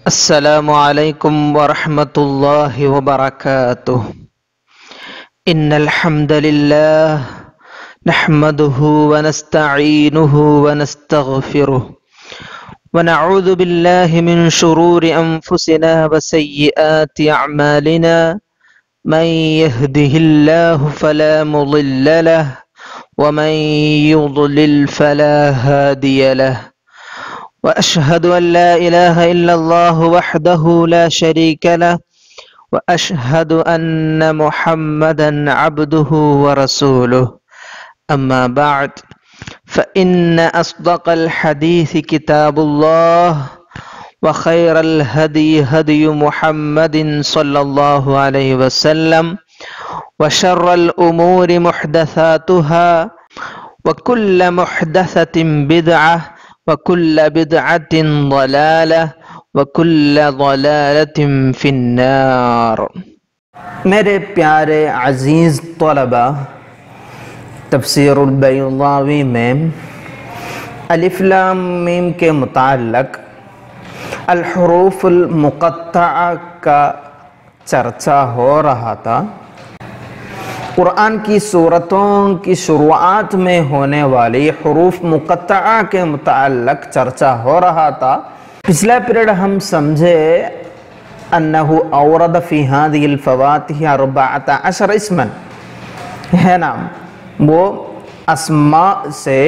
السلام عليكم ورحمة الله وبركاته. إن الحمد لله نحمده ونستعينه ونستغفره ونعوذ بالله من شرور أنفسنا وسيئات أعمالنا. من يهده الله فلا مضل له ومن يضلل فلا هادي له. وأشهد أن لا إله إلا الله وحده لا شريك له وأشهد أن محمدا عبده ورسوله. أما بعد فإن أصدق الحديث كتاب الله وخير الهدي هدي محمد صلى الله عليه وسلم وشر الأمور محدثاتها وكل محدثة بدعة وكل بدعة ضلالة وكل ضلالة في النار. میرے پیارے عزیز طلبہ، تفسیر البیضاوی میں الف لام میم کے متعلق الحروف المقطعہ کا چرچا ہو رہا تھا۔ قرآن کی سورتوں کی شروعات میں ہونے والی حروف مقطعہ کے متعلق چرچا ہو رہا تھا۔ پچھلا پیریڈ ہم سمجھے انہو اورد فی هذه الفواتح 14 اسما، ہے نا، وہ اسماء سے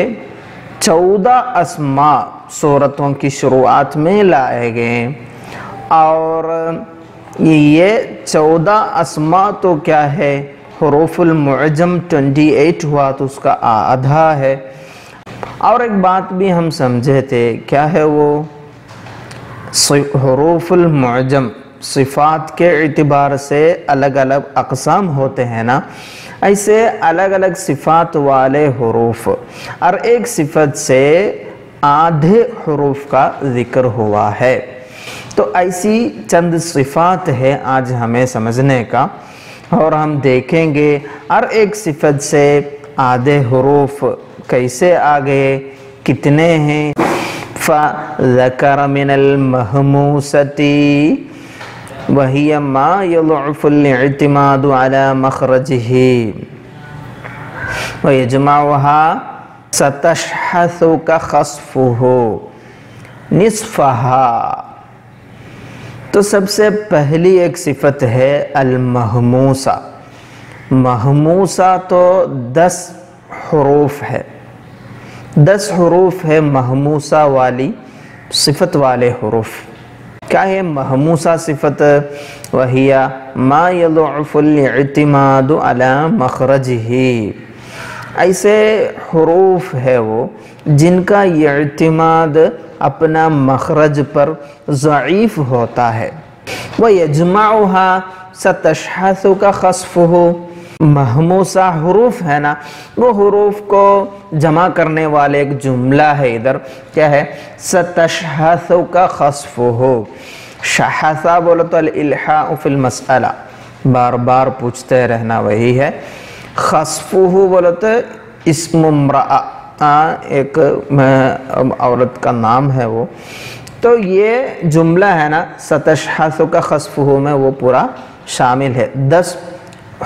14 اسماء سورتوں کی شروعات میں لائے گئے، اور یہ 14 اسماء تو کیا ہے، حروف المعجم 28 ہوا تو اس کا آدھا ہے۔ اور ایک بات بھی ہم سمجھے تھے، کیا ہے وہ، حروف المعجم صفات کے اعتبار سے الگ الگ اقسام ہوتے ہیں نا، ایسے الگ الگ صفات والے حروف، اور ایک صفت سے آدھے حروف کا ذکر ہوا ہے۔ تو ایسی چند صفات ہے آج ہمیں سمجھنے کا، اور ہم دیکھیں گے ہر ایک صفت سے آدھے حروف کیسے آگے، کتنے ہیں۔ فَذَكَرَ مِنَ الْمَحْمُوسَةِ وَهِيَ مَا يَضْعُفُ الْاعْتِمَادُ عَلَى مَخْرَجِهِ وَيَجْمَعُهَا سَتَشْحَثُكَ خَصْفُهُ نِصْفَهَا۔ تو سب سے پہلی ایک صفت ہے المحموسہ۔ محموسہ تو 10 حروف ہے، 10 حروف ہے محموسہ والی صفت والے حروف۔ کیا ہے محموسہ صفت؟ وَهِيَ مَا يَضْعُفُ الْاعْتِمَادُ عَلَى مَخْرَجِهِ، ایسے حروف ہے وہ جن کا یہ اعتماد اپنا مخرج پر ضعیف ہوتا ہے۔ وَيَجْمَعُهَا سَتَشْحَثُكَ خَصْفُهُ، محموسہ حروف ہے نا، وہ حروف کو جمع کرنے والے ایک جملہ ہے ادھر، کیا ہے، سَتَشْحَثُكَ خَصْفُهُ۔ شحثہ بولو تو الالحاء فی المسئلہ، بار بار پوچھتے رہنا، وہی ہے۔ خَصْفُهُ بولو تو اسم امرأة، ایک عورت کا نام ہے وہ، تو یہ جملہ ہے نا سَتَشْحَثُكَ خَصْفُهُ میں وہ پورا شامل ہے۔ 10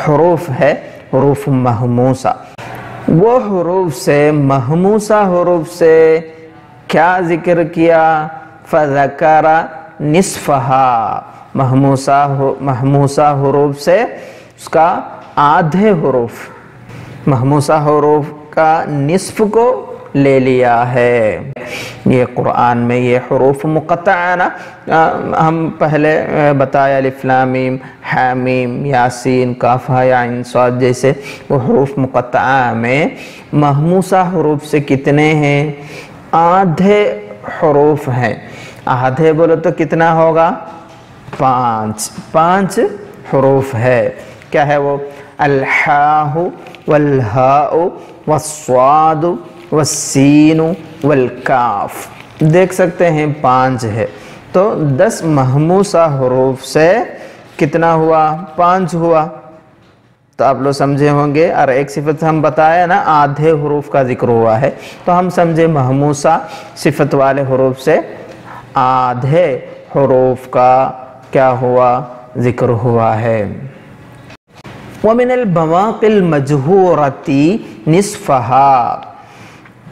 حروف ہے حروف محموسہ۔ وہ حروف سے، محموسہ حروف سے کیا ذکر کیا؟ فَذَكَرَ نِصْفَهَا، محموسہ حروف سے اس کا آدھے حروف، محموسہ حروف کا نصف کو لے لیا ہے۔ یہ قرآن میں یہ حروف مقطعہ نا، ہم پہلے بتایا الف لام میم، حامیم، یاسین، کاف ہا یا عین صاد جیسے وہ حروف مقطعہ میں محموسہ حروف سے کتنے ہیں؟ آدھے حروف ہیں۔ آدھے بولو تو کتنا ہوگا؟ 5 حروف ہے۔ کیا ہے وہ؟ الحاء والہاء والصاد والسین والکاف، دیکھ سکتے ہیں 5 ہے۔ تو 10 محموسہ حروف سے کتنا ہوا؟ 5 ہوا۔ تو آپ لوگ سمجھے ہوں گے، اور ایک صفت ہم بتایا نا آدھے حروف کا ذکر ہوا ہے، تو ہم سمجھے محموسہ صفت والے حروف سے آدھے حروف کا کیا ہوا؟ ذکر ہوا ہے۔ وَمِنَ الْبَوَاقِ الْمَجْهُورَةِ نِصْفَهَا،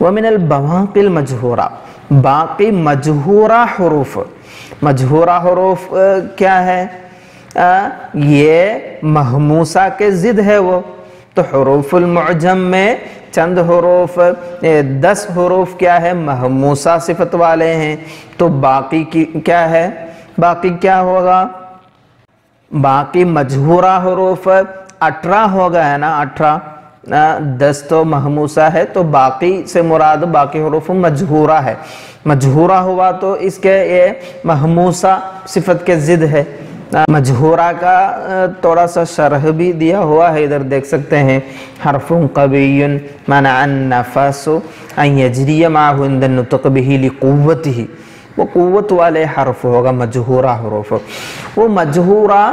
وَمِنَ الْبَوَاقِ الْمَجْهُورَةِ، باقی مجہورہ حروف، مجہورہ حروف کیا ہے؟ یہ محموسہ کے ضد ہے وہ، تو حروف المعجم میں چند حروف 10 حروف کیا ہے؟ محموسہ صفت والے ہیں، تو باقی کی کیا ہے؟ باقی کیا ہوگا؟ باقی مجہورہ حروف 18 ہوگا ہے نا، 18، 10 تو محموسہ ہے، تو باقی سے مراد باقی حروف مجہورہ ہے۔ مجہورہ ہوا تو اس کے یہ محموسہ صفت کے ضد ہے۔ مجہورہ کا تھوڑا سا شرح بھی دیا ہوا ہے، ادھر دیکھ سکتے ہیں۔ حرف قوی منع النفس ان یجری معه عند النطق به لقوته، وہ قوت والے حرف ہوگا مجہورہ حروف۔ وہ مجہورہ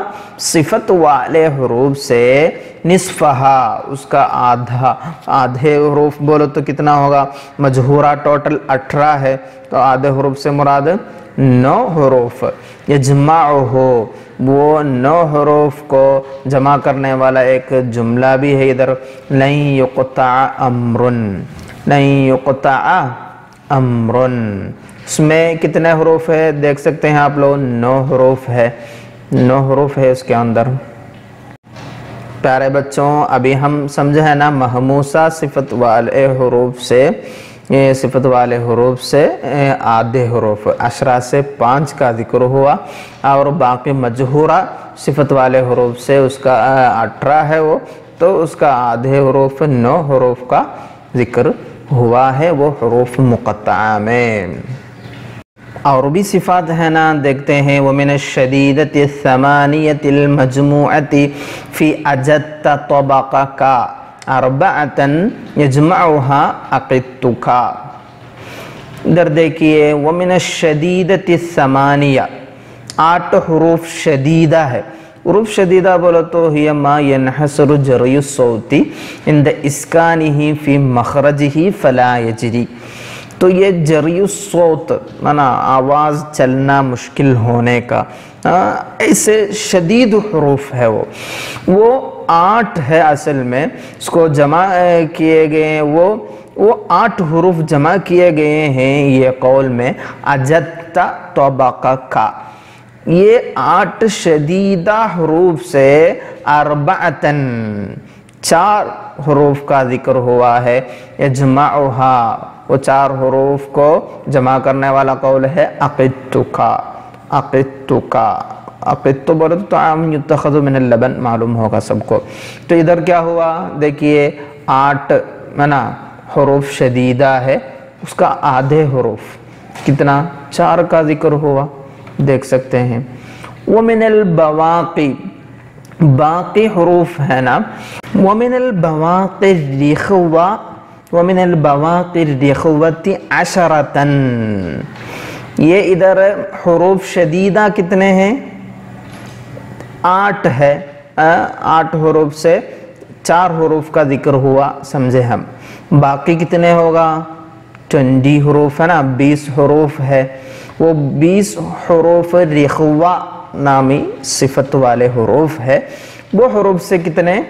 صفت والے حروف سے نصفہا، اس کا آدھے حروف بولو تو کتنا ہوگا؟ مجہورہ ٹوٹل 18 ہے، تو آدھے حروف سے مراد 9 حروف۔ یجمعہ، وہ 9 حروف کو جمع کرنے والا ایک جملہ بھی ہے ادھر، لن یقطع امر، لن یقطع امر، اس میں کتنے حروف ہے دیکھ سکتے ہیں آپ لوگ؟ 9 حروف ہے، 9 حروف ہے اس کے اندر۔ پیارے بچوں، ابھی ہم سمجھے ہیں نا محموسہ صفت والے حروف سے، یہ صفت والے حروف سے آدھے حروف 10 سے 5 کا ذکر ہوا، اور باقی مجہورہ صفت والے حروف سے اس کا 18 ہے وہ، تو اس کا آدھے حروف 9 حروف کا ذکر ہوا ہے وہ حروف مقطعہ میں۔ اور بھی صفات ہے نا، دیکھتے ہیں۔ وَمِنَ الشَّدِيدَةِ الثَّمَانِيَةِ الْمَجْمُوعَةِ فِي أَجَدْتَ طَبَقَكَ أَرْبَعَةً يَجْمَعُهَا أَقِدْتُكَ، ادھر دیکھئے وَمِنَ الشَّدِيدَةِ الثَّمَانِيَةِ، 8 حروف شدیدہ ہے۔ حروف شدیدہ بولو تو ہی ما ينحصر جری الصوت عند اسکانہ فی مخرجہ فلا یجری، تو یہ جری الصوت مانا آواز چلنا مشکل ہونے کا، ایسے شدید حروف ہے وہ 8 ہے اصل میں، اس کو جمع کیے گئے ہیں، وہ 8 حروف جمع کیے گئے ہیں یہ قول میں اجدت طبقک، یہ 8 شدیدہ حروف سے 4 حروف کا ذکر ہوا ہے۔ یجمعہا، وہ 4 حروف کو جمع کرنے والا قول ہے عقدتکا، عقدتکا، عقدتو بولے تو طعام یتخذ من اللبن، معلوم ہوگا سب کو۔ تو ادھر کیا ہوا دیکھیے، 8 حروف شدیدہ ہے، اس کا آدھے حروف کتنا؟ 4 کا ذکر ہوا، دیکھ سکتے ہیں۔ وَمِنَ الْبَوَاقِ، باقی حروف ہے نا، وَمِنَ الْبَوَاقِ الرِّخْوَةِ، وَمِنَ الْبَوَاقِ الرِّخْوَةِ 10، یہ ادھر حروف شدیدہ کتنے ہیں؟ 8 ہے، 8 حروف سے 4 حروف کا ذکر ہوا، سمجھے ہم۔ باقی کتنے ہوگا؟ 20 حروف ہے نا، 20 حروف ہے، وہ 20 حروف رخوہ نامی صفت والے حروف ہے، وہ حروف سے کتنے؟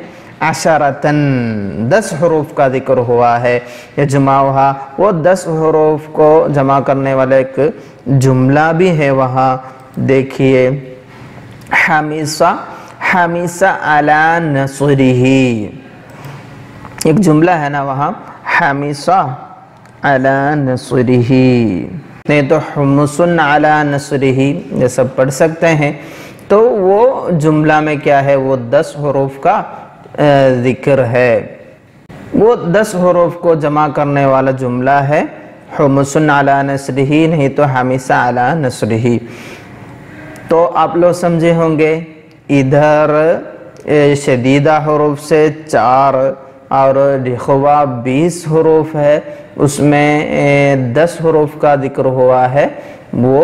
10 حروف کا ذکر ہوا ہے۔ یجمعہا، وہ 10 حروف کو جمع کرنے والا ایک جملہ بھی ہے وہاں، دیکھیے حمیسہ، حمیسہ علی نصرہ، ایک جملہ ہے نا وہاں، حمیسہ علی نصرہ، نہیں تو حمسن علی نصرہ، یہ سب پڑھ سکتے ہیں۔ تو وہ جملہ میں کیا ہے؟ وہ 10 حروف کا ذکر ہے، وہ 10 حروف کو جمع کرنے والا جملہ ہے، حمسن علی نصرہ، نہیں تو حمیسہ علی نصرہ۔ تو آپ لوگ سمجھے ہوں گے، ادھر شدیدہ حروف سے 4 اور رخوہ 20 حروف ہے، اس میں 10 حروف کا ذکر ہوا ہے، وہ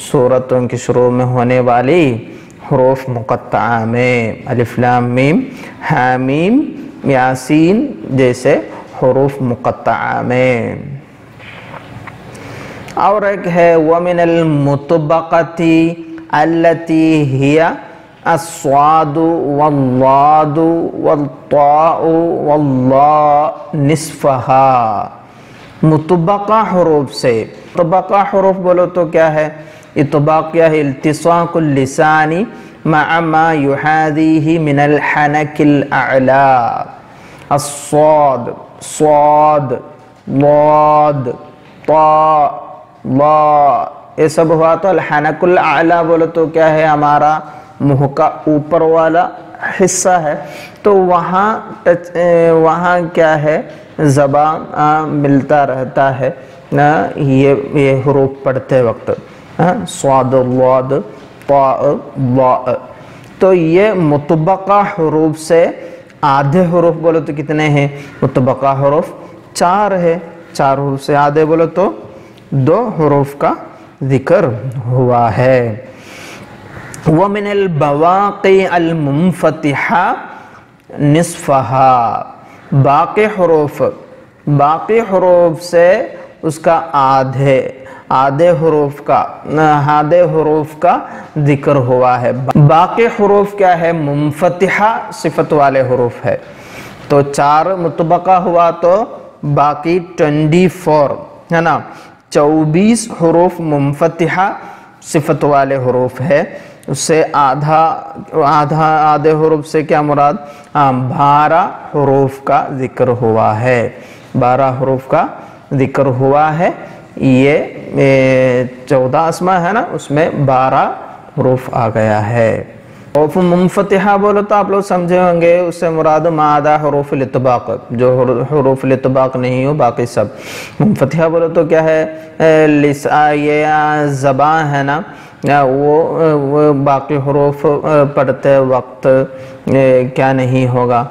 سورتوں کے شروع میں ہونے والی حروف مقطعہ میں، الف لام میم، حامیم، یاسین جیسے حروف مقطعہ میں۔ اور ایک ہے ومن المطبقتی التی ہی الصاد والضاد والطاء واللام نصفہا. مطبقہ حروف سے، مطبقہ حروف بولو تو کیا ہے؟ اطباق کیا ہے؟ التصاق اللسان مع ما يحاذيه من الحنك الاعلى. الصاد، صاد، ضاد، طاء، ضاء، یہ سب ہوا تو الحنک الاعلی بولو تو کیا ہے؟ ہمارا منہ کا اوپر والا حصہ ہے. تو وہاں کیا ہے؟ زبان ملتا رہتا ہے یہ حروف پڑھتے وقت، صاد، ضاد، طاء، ضاء. تو یہ مطبقہ حروف سے آدھے حروف بولو تو کتنے ہیں؟ مطبقہ حروف 4 ہے. 4 حروف سے آدھے بولو تو 2 حروف کا ذکر ہوا ہے. وَمِنَ الْبَوَاقِعِ الْمُنْفَتِحَةِ نِصْفَهَا. باقی حروف سے اس کا آدھے حروف کا ذکر ہوا ہے. باقی حروف کیا ہے؟ منفتحہ صفت والے حروف ہے. تو 4 مطبقہ ہوا تو باقی 24 ہے نا، 24 حروف منفتحہ صفت والے حروف ہے. اس سے آدھے حروف سے کیا مراد؟ 12 حروف کا ذکر ہوا ہے. 12 حروف کا ذکر ہوا ہے. یہ 14 اسماء ہے نا، اس میں 12 حروف آ گیا ہے. حروف منفتحہ بولو تو آپ لوگ سمجھے ہوں گے اس سے مراد مادہ حروف الاطباق، جو حروف الاطباق نہیں ہو باقی سب. منفتحہ بولو تو کیا ہے؟ یہ زبان ہے نا، وہ باقی حروف پڑھتے وقت کیا نہیں ہوگا؟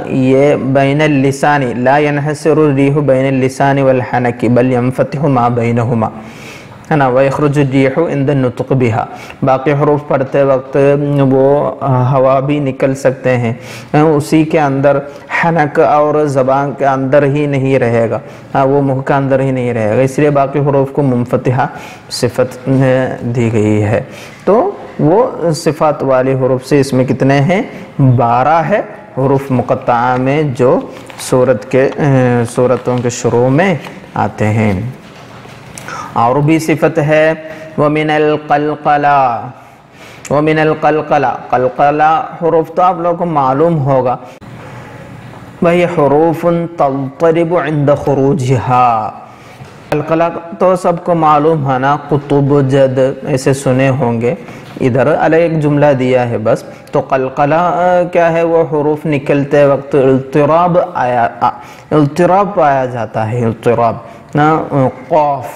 یہ بین اللسان لا ينحسر الریح بین اللسان والحنک بل ينفتح ما بینہما ہے نا، وَيَخْرُجُ الرِّيحُ عِنْدَ النُّطْقِ بِهَا. باقی حروف پڑھتے وقت وہ ہوا بھی نکل سکتے ہیں، اسی کے اندر حنک اور زبان کے اندر ہی نہیں رہے گا، وہ منہ کے اندر ہی نہیں رہے گا. اس لیے باقی حروف کو منفتحہ صفت دی گئی ہے. تو وہ صفات والی حروف سے اس میں کتنے ہیں؟ 12 ہے حروف مقطعہ میں جو سورتوں کے شروع میں آتے ہیں. اور بھی صفت ہے وَمِنَ الْقَلْقَلَةِ. وَمِنَ الْقَلْقَلَةِ، قلقلہ حروف تو آپ لوگوں کو معلوم ہوگا، وہی حروف تضطرب عند خروجها. قلقلہ تو سب کو معلوم ہے نا، قطب، جد ایسے سنے ہوں گے. ادھر علیہ ایک جملہ دیا ہے بس. تو قلقلہ کیا ہے؟ وہ حروف نکلتے وقت اضطراب پایا جاتا ہے. اضطراب نا، قاف،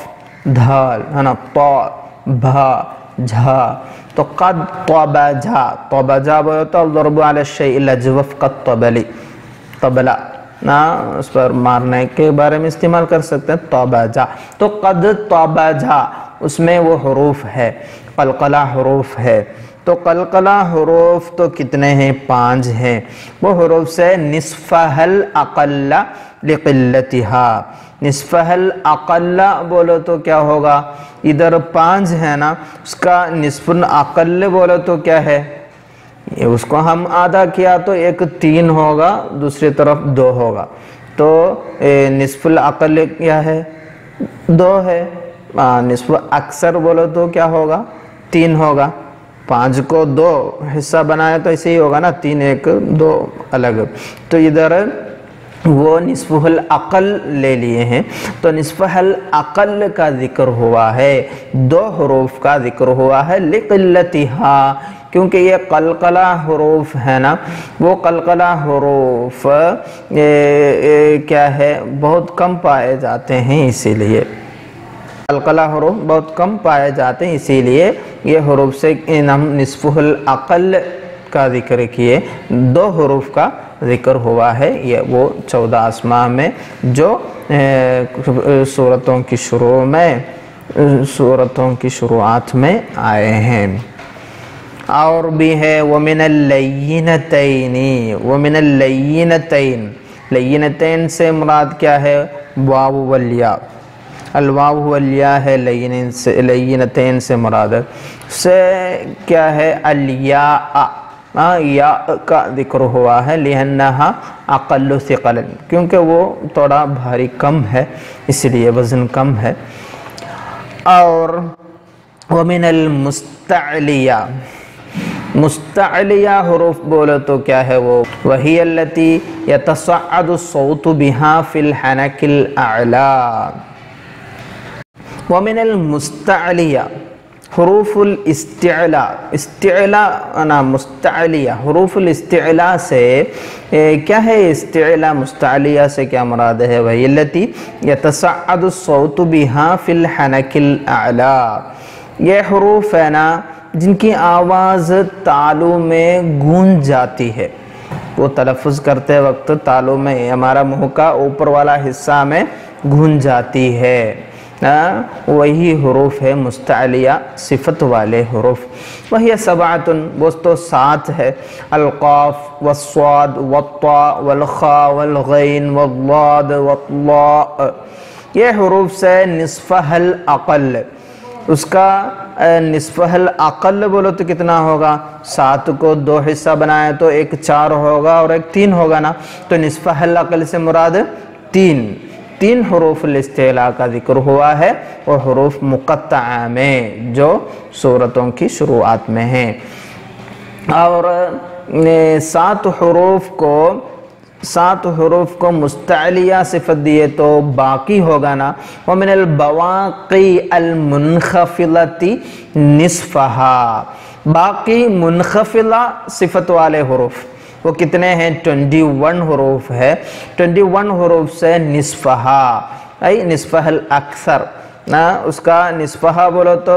دھال ہے نا، طا، بھا، جھا. تو قد طبجا، طبجا بولے تو الضرب علی الشیء الاجوف قد طبلی، طبلہ نا، اس پر مارنے کے بارے میں استعمال کر سکتے ہیں طبجا. تو قد طبجا اس میں وہ حروف ہے، قلقلہ حروف ہے. تو قلقلہ حروف تو کتنے ہیں؟ 5 ہیں. وہ حروف سے نصفہ الاقل لقلتها. نصفہ الاقل بولو تو کیا ہوگا؟ ادھر 5 ہے نا، اس کا نصف الاقل بولو تو کیا ہے؟ اس کو ہم آدھا کیا تو ایک 3 ہوگا، دوسری طرف 2 ہوگا. تو نصف الاقل کیا ہے؟ 2 ہے. نصف اکثر بولو تو کیا ہوگا؟ 3 ہوگا. 5 کو 2 حصہ بنائے تو ایسے ہی ہوگا نا، 3 1 2 الگ. تو ادھر وہ نصف الاقل لے لیے ہیں. تو نصف الاقل کا ذکر ہوا ہے، 2 حروف کا ذکر ہوا ہے لقلتها، کیونکہ یہ قلقلہ حروف ہے نا، وہ قلقلہ حروف کیا ہے؟ بہت کم پائے جاتے ہیں. اسی لیے قلقلہ حروف بہت کم پائے جاتے ہیں، اسی لیے یہ حروف سے ہم نصف الاقل کا ذکر کیے. 2 حروف کا ذکر ہوا ہے. یہ وہ 14 اسماء میں جو سورتوں کی شروعات میں آئے ہیں. اور بھی ہے وَمِنَ اللَّيِّنَتَيْنِ. وَمِنَ اللَّيِّنَتَيْنِ، لَيِّنَتَيْن سے مراد کیا ہے؟ واو والیاء. الواو والیا ہے لینتین سے مراد ہے، سے کیا ہے الیاء، یا کا ذکر ہوا ہے لِأَنَّهَا اقل ثقلا، کیونکہ وہ تھوڑا بھاری کم ہے، اس لیے وزن کم ہے۔ اور وَمِنَ الْمُسْتَعْلِيَةِ، مستعلیہ حروف بولو تو کیا ہے وہ؟ وَهِيَ الَّتِي يَتَصَعَّدُ الصَّوْتُ بِهَا فِي الْحَنَكِ الْأَعْلَى۔ وَمِنَ الْمُسْتَعْلِيَةِ حروف الاستعلاء، استعلاء مستعلیہ، حروف الاستعلاء سے کیا ہے؟ استعلاء مستعلیہ سے کیا مراد ہے؟ وہی التي يتصعد الصوت بها في الحنك الاعلى، یہ حروف ہے نا جن کی آواز تالوں میں گونج جاتی ہے، وہ تلفظ کرتے وقت تالوں میں ہمارا منہ کا اوپر والا حصہ میں گونج جاتی ہے، وہی حروف ہے مستعلیہ صفت والے حروف۔ وہی سبعۃ، وہ تو 7 ہے، القاف والصاد والطاء والخاء والغین والضاد والطاء، یہ حروف سے نصفہ الاقل، اس کا نصفہ الاقل بولو تو کتنا ہوگا؟ 7 کو 2 حصہ بنائے تو ایک 4 ہوگا اور ایک 3 ہوگا نا، تو نصفہ الاقل سے مراد 3 حروف الاستعلاء کا ذکر ہوا ہے، اور حروف مقطعہ میں جو سورتوں کی شروعات میں ہیں۔ اور 7 حروف کو مستعلیہ صفت دیے تو باقی ہوگا نا، وَمِنَ الْبَوَاقِي الْمُنْخَفِضَةِ نِصْفَهَا، باقی منخفضہ صفت والے حروف وہ کتنے ہیں؟ 21 حروف ہے، 21 حروف سے نصفہا، نصفہ الاکثر، اس کا نصفہا بولو تو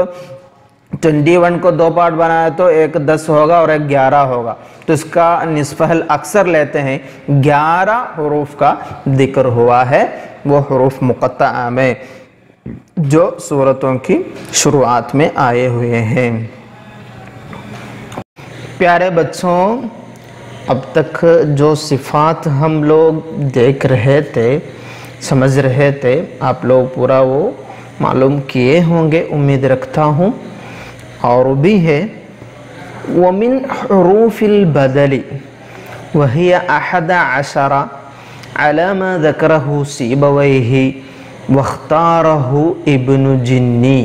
21 کو 2 پارٹ بنایا تو ایک 10 ہوگا اور ایک 11 ہوگا، تو اس کا نصفہ الاکثر لیتے ہیں، 11 حروف کا ذکر ہوا ہے، وہ حروف مقطعہ میں جو سورتوں کی شروعات میں آئے ہوئے ہیں۔ پیارے بچوں، اب تک جو صفات ہم لوگ دیکھ رہے تھے، سمجھ رہے تھے، آپ لوگ پورا وہ معلوم کیے ہوں گے امید رکھتا ہوں، اور بھی ہے وَمِنْ حُرُوفِ الْبَدَلِ وَهِيَ 11 عَلَى مَا ذَكَرَهُ سِيبَوَيْهِ وَاخْتَارَهُ ابن جنی۔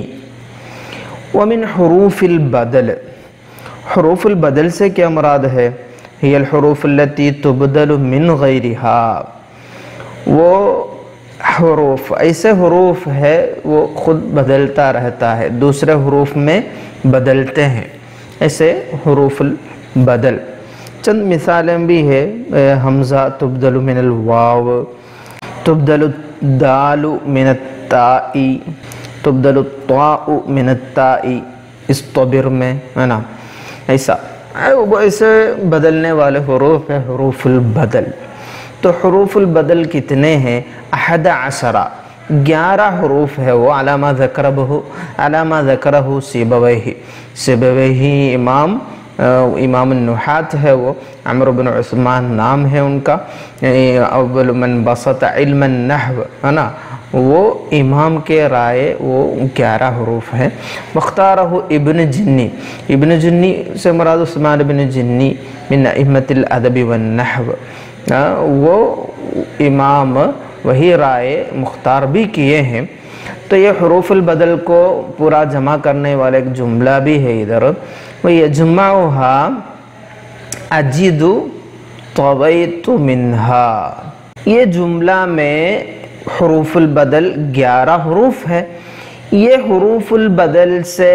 وَمِنْ حُرُوفِ الْبَدَلِ، حروف البدل سے کیا مراد ہے؟ ہی الحروف التي تبدل من غیرها، وہ حروف ایسے حروف ہے وہ خود بدلتا رہتا ہے، دوسرے حروف میں بدلتے ہیں، ایسے حروف البدل۔ چند مثالیں بھی ہے، حمزہ تبدل من الواو، تبدل الدال من التاء، تبدل الطاء من التاء، استبر میں ہے نا، ایسے بدلنے والے حروف ہے حروف البدل۔ تو حروف البدل کتنے ہیں؟ 11 حروف ہے وہ، علامہ ذکرہ سیبویہ امام النحات ہے، وہ عمرو بن عثمان نام ہے ان کا، اول من بسط علم النحو ہے نا، وہ امام کے رائے وہ 11 حروف ہیں۔ واختارہ ابن جنی، ابن جنی سے مراد عثمان ابن جنی من ائمۃ الادب والنحو، وہ امام وہی رائے مختار بھی کیے ہیں۔ تو یہ حروف البدل کو پورا جمع کرنے والا ایک جملہ بھی ہے ادھر، وہ یجمعها اجد طویت منہا، یہ جملہ میں حروف البدل 11 حروف ہے۔ یہ حروف البدل سے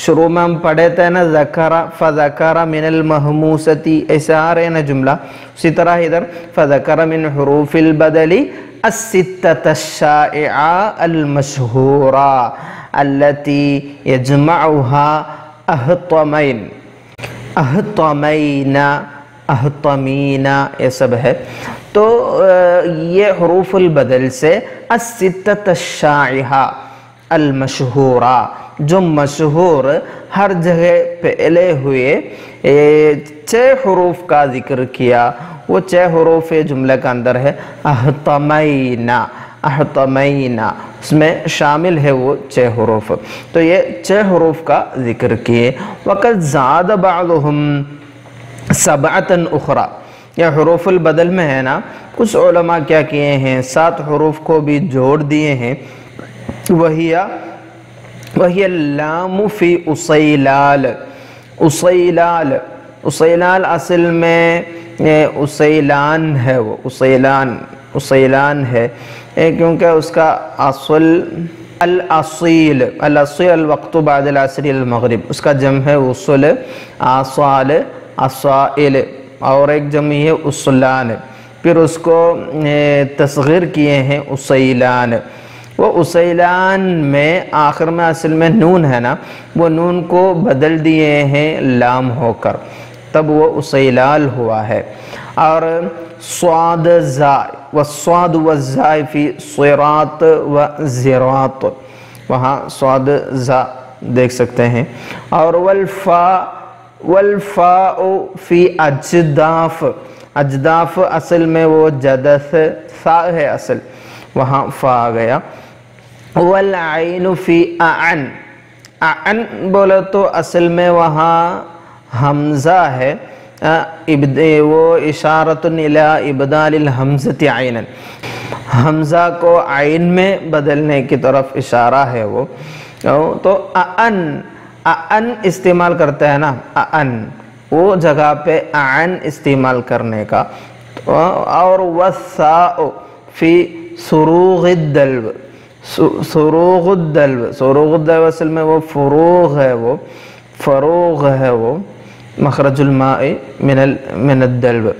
شروع میں ہم پڑھے تھے نا، فذکر من المہموستی، ایسا آ رہے نا جملہ، اسی طرح ادھر فذکر من حروف البدل الستة الشائعة المشهورة التي يجمعها اہطمین، اہطمین یہ سب ہے۔ تو یہ حروف البدل سے الستة الشائعة المشہورہ، جو مشہور ہر جگہ پھیلے ہوئے 6 حروف کا ذکر کیا، وہ 6 حروف جملے کا اندر ہے۔ اہطمین، احتمینا، اس میں شامل ہے وہ 6 حروف، تو یہ 6 حروف کا ذکر کیے۔ وقد زاد بعضهم 7 اخرى، یہ حروف البدل میں ہے نا، کچھ علماء کیا کیے ہیں 7 حروف کو بھی جوڑ دیے ہیں۔ وہی اللام فی اصیلال، اصیلال اصل میں اصیلان ہے، وہ اصیلان ہے، کیونکہ اس کا اصل الاصیل الوقت بعد العصر المغرب، اس کا جمع ہے اصل، اصال، اصائل، اور ایک جمع ہے اصلان، پھر اس کو تصغیر کیے ہیں اصیلان۔ وہ اصیلان میں آخر میں اصل میں نون ہے نا، وہ نون کو بدل دیے ہیں لام ہو کر، تب وہ اصیلال ہوا ہے۔ اور صاد زا، والصاد والزاء فی صراط و زراط، وہاں صاد زا دیکھ سکتے ہیں۔ اور والفاء فی اجداف، اجداف اصل میں وہ جدث سا ہے اصل، وہاں فا آ گیا۔ والعین فی اعن، اعن بولے تو اصل میں وہاں حمزہ ہے، وہ اشارۃ الی ابدال الحمزۃ عینا، حمزہ کو عین میں بدلنے کی طرف اشارہ ہے وہ، تو اعن استعمال کرتا ہے نا، اعن وہ جگہ پہ اعن استعمال کرنے کا۔ اور والثاء فی سروغ الدلو، سروغ الدلو اصل میں وہ فروغ ہے، وہ فروغ ہے، وہ مخرج الماء من الدلو،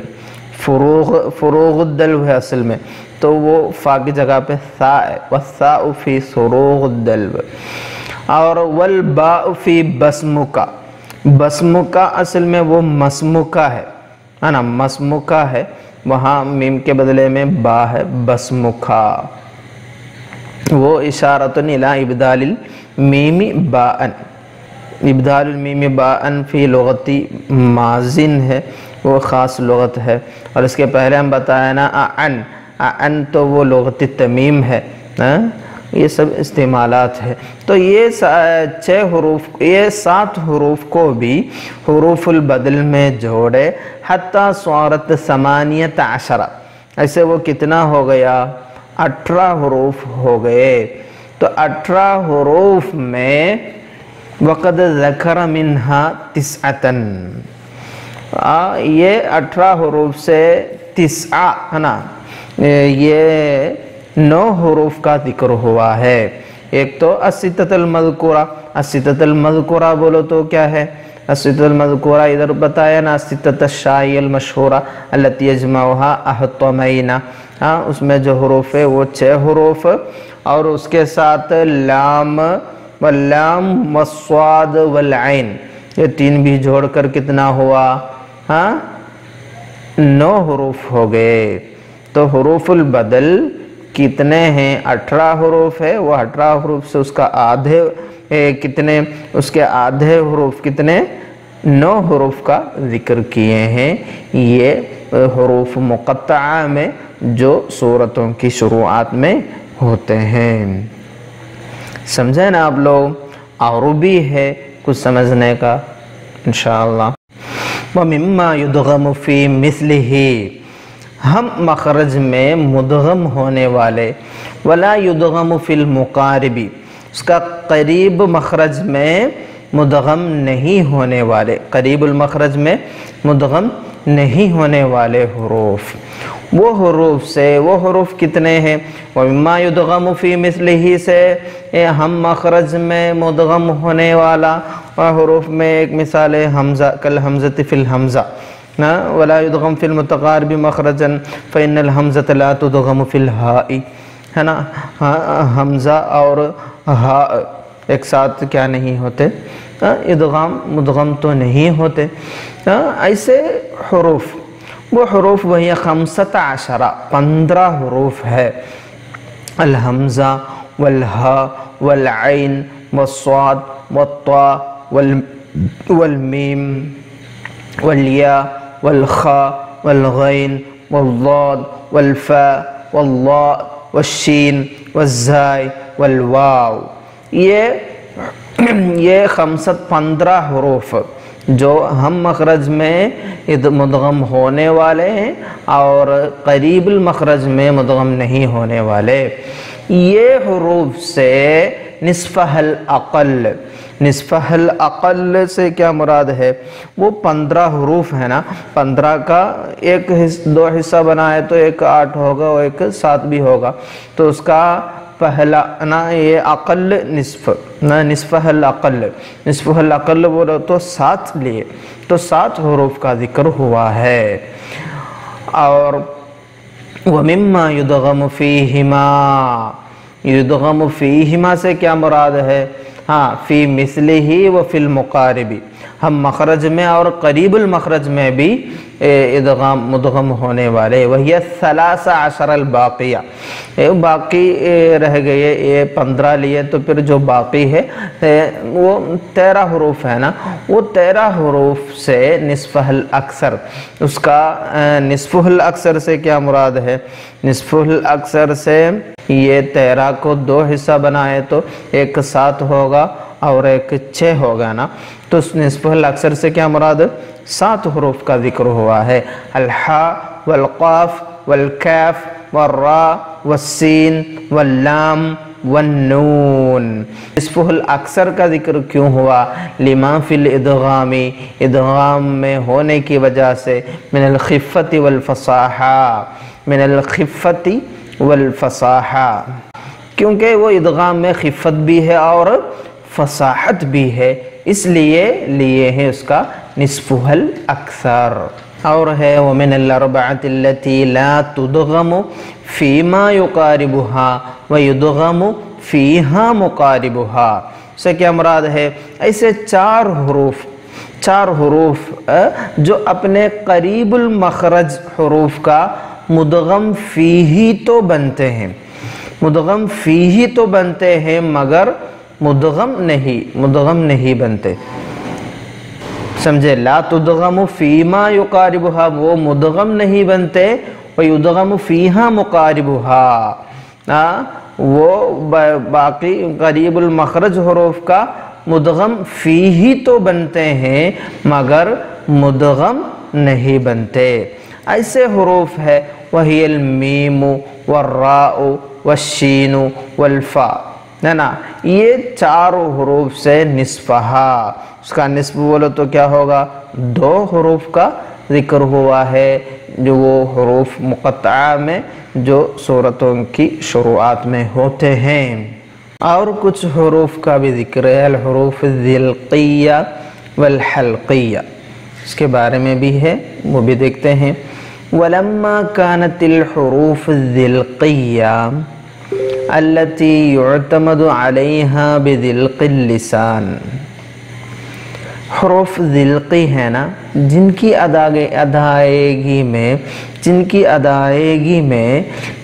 فروغ الدلو ہے اصل میں، تو وہ فا کی جگہ پہ ثاء ہے، والثاء فی سروغ الدلو۔ اور والباء فی بسمکا، بسمکا اصل میں وہ مسمکا ہے نا، مسمکا ہے، وہاں میم کے بدلے میں با ہے، بسمکا، وہ اشارۃ الی ابدال المیم باءن، ابدال المیم باءن فی لغتی مازن ہے، وہ خاص لغت ہے۔ اور اس کے پہلے ہم بتایا نا اعن تو وہ لغت تمیم ہے، یہ سب استعمالات ہے۔ تو یہ 6 حروف، یہ 7 حروف کو بھی حروف البدل میں جوڑے، حتی صورت 18، ایسے وہ کتنا ہو گیا 18 حروف ہو گئے۔ تو 18 حروف میں وقد ذکر منہا 9، یہ 18 حروف سے 9 ہے نا، یہ 9 حروف کا ذکر ہوا ہے۔ ایک تو الستۃ المذکورہ، الستۃ المذکورہ بولو تو کیا ہے؟ الستۃ المذکورہ ادھر بتایا نا، الستۃ الشائع المشہورہ التی یجمعها احتمینا، اس میں جو حروف ہے وہ 6 حروف، اور اس کے ساتھ لام واللام والصاد والعین، یہ 3 بھی جوڑ کر کتنا ہوا 9 حروف ہو گئے۔ تو حروف البدل کتنے ہیں 18 حروف ہے، وہ 18 حروف سے اس کا آدھے کتنے، اس کے آدھے حروف کتنے 9 حروف کا ذکر کیے ہیں، یہ حروف مقطعہ میں جو سورتوں کی شروعات میں ہوتے ہیں۔ سمجھیں نا آپ لوگ، اور بھی ہے کچھ سمجھنے کا انشاءاللہ۔ وَمِمَّا يُدْغَمُ فِي مِثْلِهِ، ہم مخرج میں مدغم ہونے والے، وَلَا يُدْغَمُ فِي الْمُقَارِبِ، اس کا قریب مخرج میں مدغم نہیں ہونے والے، قریب المخرج میں مدغم نہیں ہونے والے حروف، وہ حروف سے، وہ حروف کتنے ہیں؟ وَمِمَّا يُدْغَمُ فِي مِثْلِهِ سے ہم مخرج میں مدغم ہونے والا حروف میں ایک مثال ہے حمزہ، کالحمزۃ فی الحمزہ، وَلَا يُدْغَمُ فِي الْمُتَقَارِبِ مَخْرَجًا فَإِنَّ الْحَمْزَةَ لَا تُدْغَمُ فِي الْهَاءِ، ہے نا، حمزہ اور ہاء ایک ساتھ کیا نہیں ہوتے، ادغام مدغم تو نہیں ہوتے۔ ایسے حروف، وہ حروف وہی 15 15 حروف ہے، الحمزہ والہاء والعین والصاد والطاء والمیم والیاء والخاء والغین والضاد والفاء والضاء والشین والزائی والواو، یہ 15 حروف جو ہم مخرج میں مدغم ہونے والے ہیں اور قریب المخرج میں مدغم نہیں ہونے والے، یہ حروف سے نصفہ الاقل، نصفہ الاقل سے کیا مراد ہے؟ وہ 15 حروف ہے نا، 15 کا ایک 2 حصہ بنائے تو ایک 8 ہوگا اور ایک 7 بھی ہوگا، تو اس کا پہلا نا یہ اقل نصف نا، نصفہ الاقل، نصفہ الاقل بولو تو 7 لیے، تو 7 حروف کا ذکر ہوا ہے۔ اور وَمِمَّا يُدْغَمُ فِيهِمَا، يُدْغَمُ فِيهِمَا سے کیا مراد ہے؟ ہاں، فی مثلہ و فی المقارب، ہم مخرج میں اور قریب المخرج میں بھی ادغام مدغم ہونے والے، وہی 13 الباقیہ، باقی رہ گئے یہ 15 لیے، تو پھر جو باقی ہے وہ 13 حروف ہے نا، وہ 13 حروف سے نصف الاکثر، اس کا نصف الاکثر سے کیا مراد ہے؟ نصف الاکثر سے یہ 13 کو 2 حصہ بنائے تو ایک 7 ہوگا اور ایک 6 ہوگا نا، تو اس نصف الاکثر سے کیا مراد؟ 7 حروف کا ذکر ہوا ہے، الحاء والقاف والکاف والراء والسین واللام والنون۔ نصف الاکثر کا ذکر کیوں ہوا؟ لما فی الادغام، ادغام میں ہونے کی وجہ سے، من الخفت والفصاحہ، من الخفت والفصاحہ، کیونکہ وہ ادغام میں خفت بھی ہے اور فصاحت بھی ہے، اس لیے لیے ہیں اس کا نصف الاکثر۔ اور ہے ومن الاربعۃ التي لا تدغم فيما يقاربها ويدغم فيها مقاربها، سے کیا مراد ہے؟ ایسے 4 حروف جو اپنے قریب المخرج حروف کا مدغم فیہی تو بنتے ہیں، مدغم فیہی تو بنتے ہیں مگر مدغم نہیں بنتے، سمجھے؟ لا تدغم فیما یقاربها، وہ مدغم نہیں بنتے، ویدغم فیہا مقاربها، وہ باقی قریب المخرج حروف کا مدغم فیہی تو بنتے ہیں مگر مدغم نہیں بنتے۔ ایسے حروف ہے وہی المیم والراء والشین والفاء، نا، یہ 4 حروف سے نصفہا، اس کا نصف بولو تو کیا ہوگا؟ 2 حروف کا ذکر ہوا ہے، جو وہ حروف مقطعہ میں جو سورتوں کی شروعات میں ہوتے ہیں۔ اور کچھ حروف کا بھی ذکر ہے، الحروف الذلقیہ والحلقیہ، اس کے بارے میں بھی ہے، وہ بھی دیکھتے ہیں۔ وَلَمَّا كَانَتِ الْحُرُوفُ الذِّلْقِيَّةُ الَّتِي يُعْتَمَدُ عَلَيْهَا بِذِلْقِ اللِّسَانِ، حروف ذلقی ہے نا، جن کی ادائیگی میں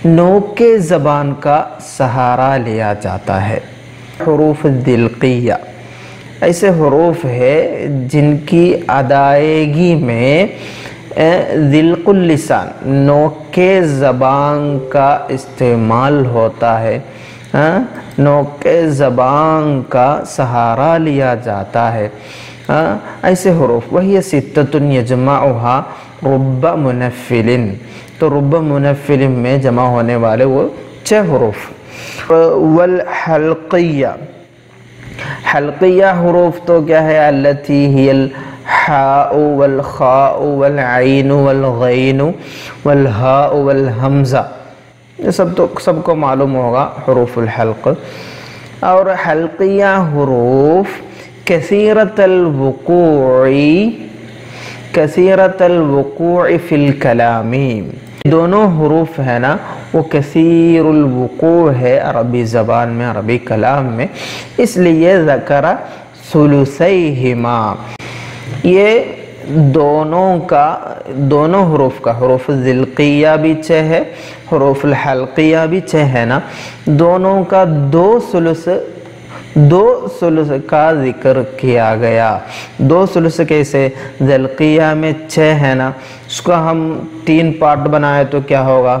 نوک زبان کا سہارا لیا جاتا ہے۔ حروف ذلقیہ ایسے حروف ہے جن کی ادائیگی میں ذلق اللسان، نوک زبان کا استعمال ہوتا ہے، نوک زبان کا سہارا لیا جاتا ہے، ایسے حروف وہی 6 یجمعها رب منفل، تو رب منفل میں جمع ہونے والے وہ 6 حروف۔ والحلقیہ، حلقیہ حروف تو کیا ہے؟ التی ہی الحاء والخاء والعین والغین والہاء والہمزہ، یہ سب کو معلوم ہوگا حروف الحلق۔ اور حلقیہ حروف کثیرۃ الوقوع فی الکلام، دونوں حروف ہے نا وہ کثیر الوقوع ہے عربی زبان میں، عربی کلام میں، اس لیے ذکر ثلثیہما، یہ دونوں حروف کا، حروف ذلقیہ بھی 6 ہے، حروف الحلقیہ بھی 6 ہے نا، دونوں کا 2 ثلث کا ذکر کیا گیا۔ 2 ثلث کیسے؟ ذلقیہ میں 6 ہے نا، اس کو ہم 3 پارٹ بنائے تو کیا ہوگا؟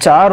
4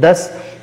10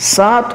7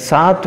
7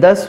10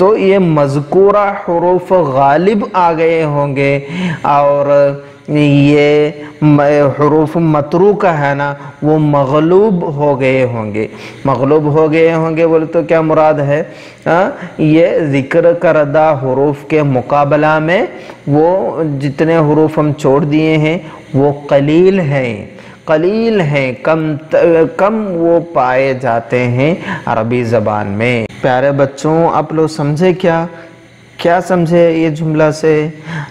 تو یہ مذکورہ حروف غالب آ گئے ہوں گے، اور یہ حروف متروکہ ہے نا وہ مغلوب ہو گئے ہوں گے۔ مغلوب ہو گئے ہوں گے بولے تو کیا مراد ہے؟ یہ ذکر کردہ حروف کے مقابلہ میں وہ جتنے حروف ہم چھوڑ دیے ہیں وہ قلیل ہیں، کم وہ پائے جاتے ہیں عربی زبان میں۔ پیارے بچوں، آپ لوگ سمجھے کیا سمجھے یہ جملہ سے؟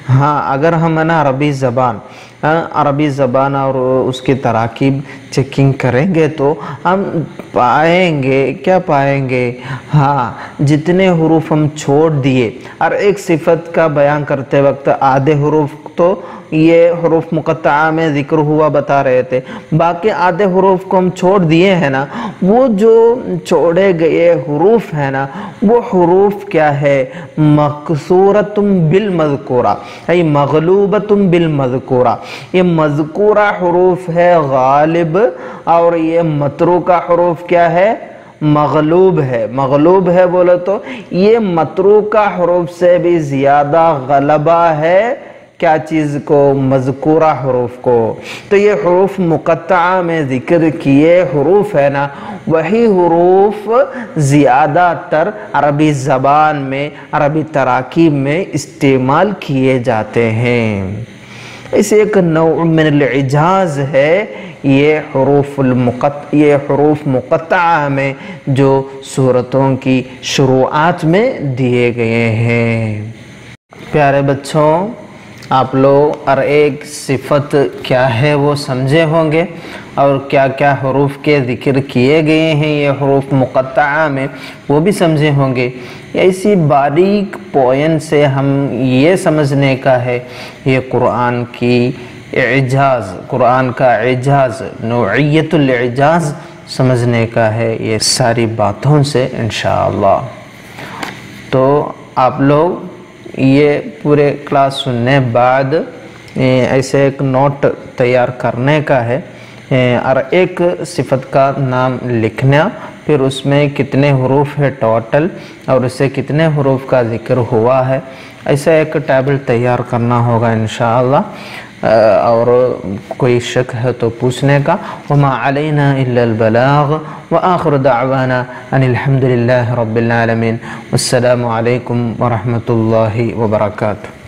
ہاں، اگر ہم نا عربی زبان اور اس کی تراکیب چیکنگ کریں گے تو ہم پائیں گے ہاں جتنے حروف ہم چھوڑ دیے، اور ایک صفت کا بیان کرتے وقت آدھے حروف تو یہ حروف مقطعہ میں ذکر ہوا بتا رہے تھے، باقی آدھے حروف کو ہم چھوڑ دیے ہیں نا، وہ جو چھوڑے گئے حروف ہیں نا وہ حروف کیا ہے؟ مکسورۃ بالمذکورہ، ای مغلوبۃ بالمذکورہ۔ یہ مذکورہ حروف ہے غالب، اور یہ متروکہ حروف کیا ہے؟ مغلوب ہے بولے تو یہ متروکہ حروف سے بھی زیادہ غلبہ ہے کیا چیز کو؟ مذکورہ حروف کو۔ تو یہ حروف مقطعہ میں ذکر کیے حروف ہے نا، وہی حروف زیادہ تر عربی زبان میں، عربی تراکیب میں استعمال کیے جاتے ہیں۔ اس ایک نوع من الإعجاز ہے یہ حروف مقطعہ میں جو سورتوں کی شروعات میں دیے گئے ہیں۔ پیارے بچوں، آپ لوگ ہر ایک صفت کیا ہے وہ سمجھے ہوں گے، اور کیا کیا حروف کے ذکر کیے گئے ہیں یہ حروف مقطعہ میں وہ بھی سمجھے ہوں گے۔ ایسی باریک پوائنٹ سے ہم یہ سمجھنے کا ہے یہ قرآن کا اعجاز، نوعیت الاعجاز سمجھنے کا ہے یہ ساری باتوں سے انشاءاللہ۔ تو آپ لوگ یہ پورے کلاس سننے بعد ایسے ایک نوٹ تیار کرنے کا ہے، اور ایک صفت کا نام لکھنا، پھر اس میں کتنے حروف ہے ٹوٹل اور اس سے کتنے حروف کا ذکر ہوا ہے، ایسا ایک ٹیبل تیار کرنا ہوگا انشاءاللہ۔ اور کوئی شک ہے تو پوچھنے کا۔ وما علینا الا البلاغ وآخر دعوانا ان الحمد للہ رب العالمین۔ السلام علیکم ورحمۃ اللہ وبرکاتہ۔